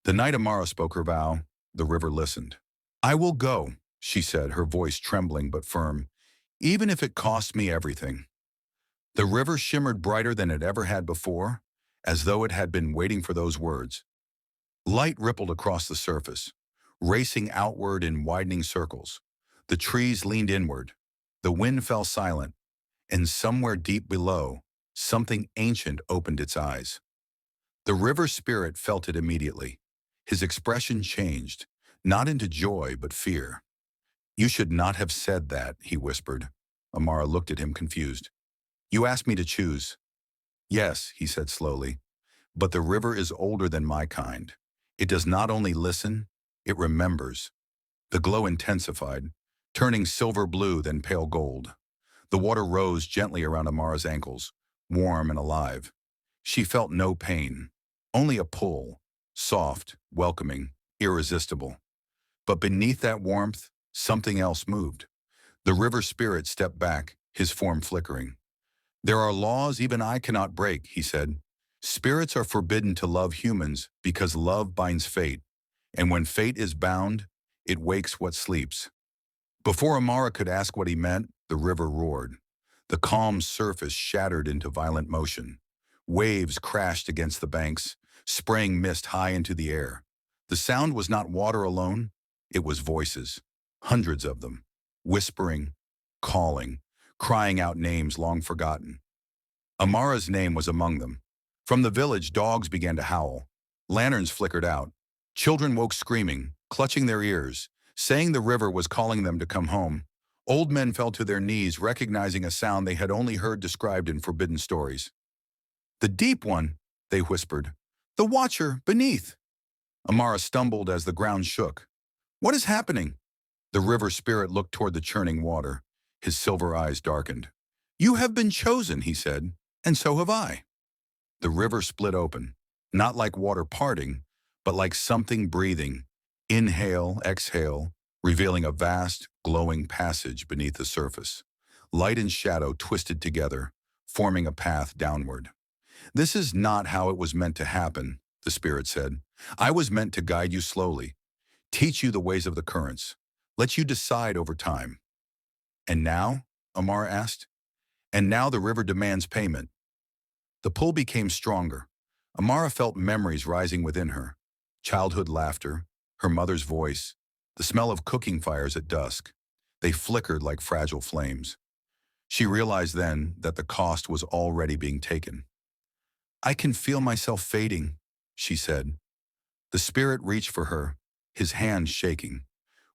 The night Amara spoke her vow, the river listened. "I will go," she said, her voice trembling but firm, "even if it costs me everything." The river shimmered brighter than it ever had before, as though it had been waiting for those words. Light rippled across the surface, racing outward in widening circles. The trees leaned inward. The wind fell silent, and somewhere deep below, something ancient opened its eyes. The river spirit felt it immediately. His expression changed, not into joy but fear. "You should not have said that," he whispered. Amara looked at him confused. "You asked me to choose." "Yes," he said slowly, "but the river is older than my kind. It does not only listen, it remembers." The glow intensified, turning silver blue then pale gold. The water rose gently around Amara's ankles, warm and alive. She felt no pain, only a pull, soft, welcoming, irresistible. But beneath that warmth, something else moved. The river spirit stepped back, his form flickering. "There are laws even I cannot break," he said. "Spirits are forbidden to love humans because love binds fate, and when fate is bound, it wakes what sleeps." Before Amara could ask what he meant, the river roared. The calm surface shattered into violent motion. Waves crashed against the banks, spraying mist high into the air. The sound was not water alone, it was voices, hundreds of them, whispering, calling, crying out names long forgotten. Amara's name was among them. From the village, dogs began to howl. Lanterns flickered out. Children woke screaming, clutching their ears, saying the river was calling them to come home. Old men fell to their knees, recognizing a sound they had only heard described in forbidden stories. "The deep one," they whispered. "The watcher beneath." Amara stumbled as the ground shook. "What is happening?" The river spirit looked toward the churning water. His silver eyes darkened. "You have been chosen," he said, "and so have I." The river split open, not like water parting, but like something breathing. Inhale, exhale, revealing a vast, glowing passage beneath the surface. Light and shadow twisted together, forming a path downward. "This is not how it was meant to happen," the spirit said. "I was meant to guide you slowly, teach you the ways of the currents, let you decide over time." "And now?" Amara asked. "And now the river demands payment." The pull became stronger. Amara felt memories rising within her. Childhood laughter, her mother's voice, the smell of cooking fires at dusk. They flickered like fragile flames. She realized then that the cost was already being taken. "I can feel myself fading," she said. The spirit reached for her, his hands shaking.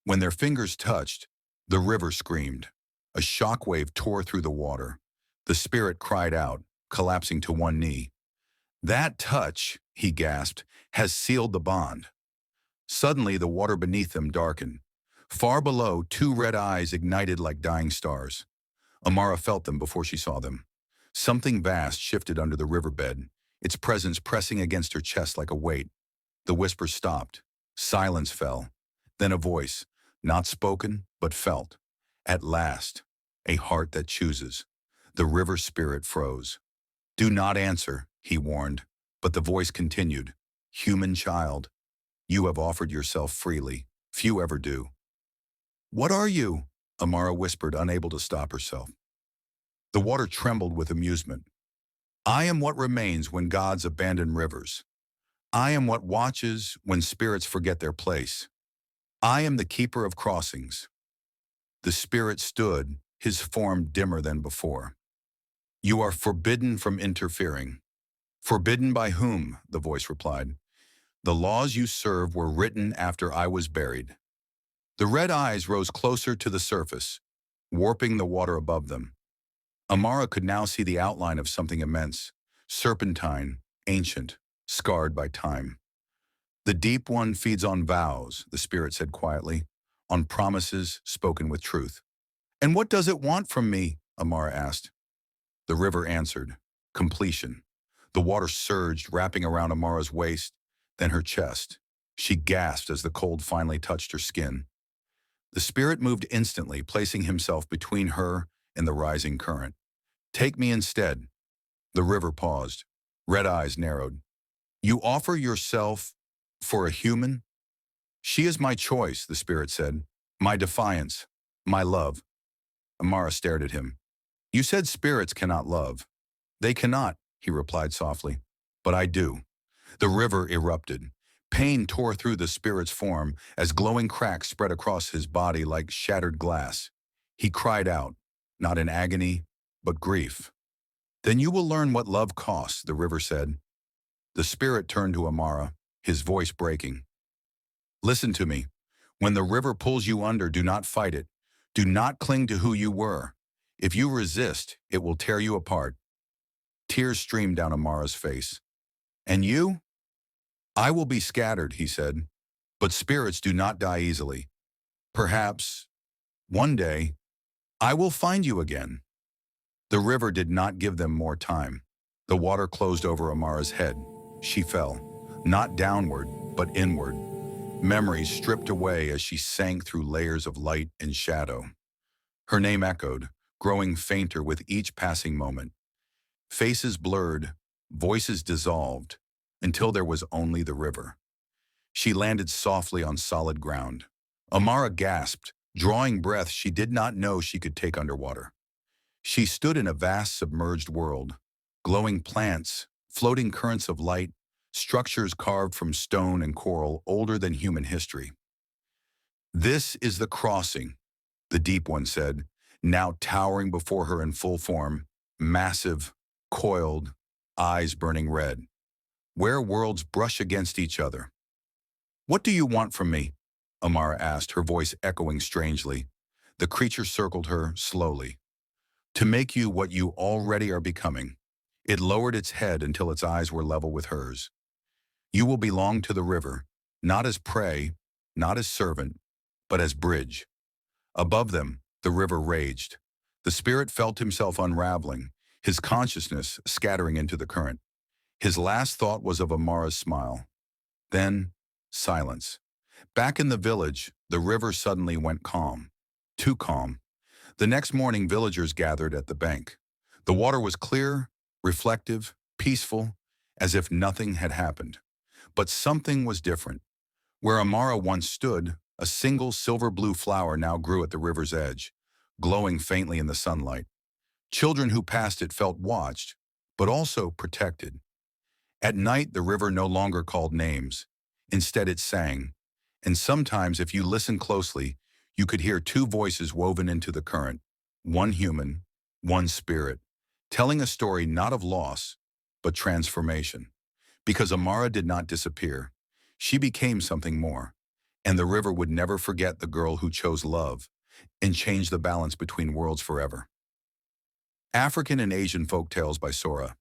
When their fingers touched, the river screamed. A shockwave tore through the water. The spirit cried out, collapsing to one knee. "That touch," he gasped, "has sealed the bond." Suddenly, the water beneath them darkened. Far below, two red eyes ignited like dying stars. Amara felt them before she saw them. Something vast shifted under the riverbed, its presence pressing against her chest like a weight. The whisper stopped. Silence fell. Then a voice, not spoken, but felt. "At last, a heart that chooses." The river spirit froze. "Do not answer," he warned, but the voice continued. "Human child, you have offered yourself freely. Few ever do." "What are you?" Amara whispered, unable to stop herself. The water trembled with amusement. "I am what remains when gods abandon rivers. I am what watches when spirits forget their place. I am the keeper of crossings." The spirit stood, his form dimmer than before. "You are forbidden from interfering." "Forbidden by whom?" the voice replied. "The laws you serve were written after I was buried." The red eyes rose closer to the surface, warping the water above them. Amara could now see the outline of something immense, serpentine, ancient, scarred by time. "The deep one feeds on vows," the spirit said quietly, "on promises spoken with truth." "And what does it want from me?" Amara asked. The river answered, completion. The water surged, wrapping around Amara's waist, then her chest. She gasped as the cold finally touched her skin. The spirit moved instantly, placing himself between her and the rising current. "Take me instead." The river paused. Red eyes narrowed. "You offer yourself For a human? She is my choice, the spirit said. My defiance. My love. Amara stared at him. You said spirits cannot love. They cannot, he replied softly. But I do. The river erupted. Pain tore through the spirit's form as glowing cracks spread across his body like shattered glass. He cried out, not in agony, but grief. Then you will learn what love costs, the river said. The spirit turned to Amara, his voice breaking. Listen to me. When the river pulls you under, do not fight it. Do not cling to who you were. If you resist, it will tear you apart. Tears streamed down Amara's face. And you? I will be scattered, he said. But spirits do not die easily. Perhaps, one day, I will find you again. The river did not give them more time. The water closed over Amara's head. She fell, not downward, but inward. Memories stripped away as she sank through layers of light and shadow. Her name echoed, growing fainter with each passing moment. Faces blurred, voices dissolved, until there was only the river. She landed softly on solid ground. Amara gasped, drawing breath she did not know she could take underwater. She stood in a vast submerged world, glowing plants, floating currents of light, structures carved from stone and coral older than human history. This is the crossing, the deep one said, now towering before her in full form, massive, coiled, eyes burning red. Where worlds brush against each other. What do you want from me? Amara asked, her voice echoing strangely. The creature circled her slowly. To make you what you already are becoming. It lowered its head until its eyes were level with hers. You will belong to the river, not as prey, not as servant, but as bridge. Above them, the river raged. The spirit felt himself unraveling, his consciousness scattering into the current. His last thought was of Amara's smile. Then, silence. Back in the village, the river suddenly went calm. Too calm. The next morning, villagers gathered at the bank. The water was clear, reflective, peaceful, as if nothing had happened. But something was different. Where Amara once stood, a single silver-blue flower now grew at the river's edge, glowing faintly in the sunlight. Children who passed it felt watched, but also protected. At night, the river no longer called names. Instead, it sang. And sometimes, if you listened closely, you could hear two voices woven into the current, one human, one spirit, telling a story not of loss, but transformation. Because Amara did not disappear, she became something more, and the river would never forget the girl who chose love and changed the balance between worlds forever. African and Asian Folktales by Sora.